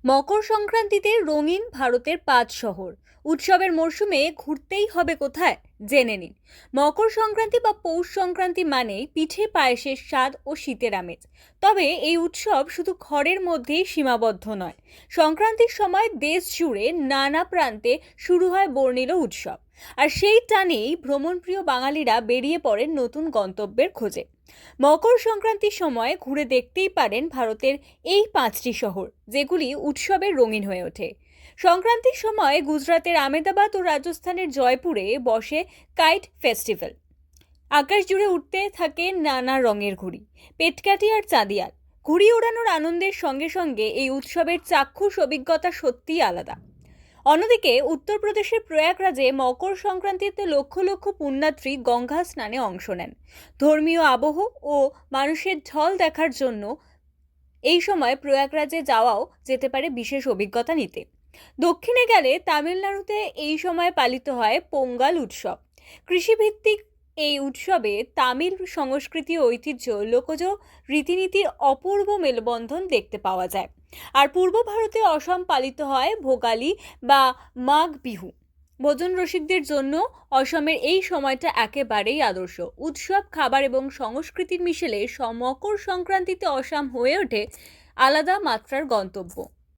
মকর সংক্রান্তিতে রঙিন ভারতের ৫ শহর। উৎসবের মরশুমে ঘুরতেই হবে কোথায়, জেনে নিন। মকর সংক্রান্তি বা পৌষ সংক্রান্তি মানেই পিঠে পায়েসের স্বাদ ও শীতের আমেজ। তবে এই উৎসব শুধু ঘরের মধ্যেই সীমাবদ্ধ নয়। সংক্রান্তির সময় দেশ জুড়ে নানা প্রান্তে শুরু হয় বর্ণিল উৎসব। আর সেই টানেই ভ্রমণপ্রিয় বাঙালিরা বেরিয়ে পড়েন নতুন গন্তব্যের খোঁজে। মকর সংক্রান্তির সময় ঘুরে দেখতেই পারেন ভারতের এই ৫টি শহর, যেগুলি উৎসবের রঙিন হয়ে ওঠে। সংক্রান্তির সময় গুজরাটের আমেদাবাদ ও রাজস্থানের জয়পুরে বসে কাইট ফেস্টিভ্যাল। আকাশ জুড়ে উঠতে থাকে নানা রঙের ঘুড়ি, পেটকাঠি আর চাঁদিয়াল। ঘুড়ি ওড়ানোর আনন্দের সঙ্গে সঙ্গে এই উৎসবের চাক্ষুষ অভিজ্ঞতা সত্যিই আলাদা। অন্যদিকে উত্তরপ্রদেশের প্রয়াগরাজে মকর সংক্রান্তিতে লক্ষ লক্ষ পুণ্যার্থী গঙ্গা স্নানে অংশ নেন। ধর্মীয় আবহ ও মানুষের ঢল দেখার জন্য এই সময় প্রয়াগরাজে যাওয়াও যেতে পারে বিশেষ অভিজ্ঞতা নিতে। দক্ষিণে গেলে তামিলনাড়ুতে এই সময় পালিত হয় পোঙ্গাল উৎসব। কৃষিভিত্তিক এই উৎসবে তামিল সংস্কৃতি ও ঐতিহ্য, লোকজ রীতিনীতির অপূর্ব মেলবন্ধন দেখতে পাওয়া যায়। আর পূর্ব ভারতে অসম পালিত হয় ভোগালী বা মাঘ বিহু। ভোজন রসিকদের জন্য অসমের এই সময়টা একেবারেই আদর্শ। উৎসব, খাবার এবং সংস্কৃতির মিশেলে মকর সংক্রান্তিতে অসম হয়ে ওঠে আলাদা মাত্রার গন্তব্য।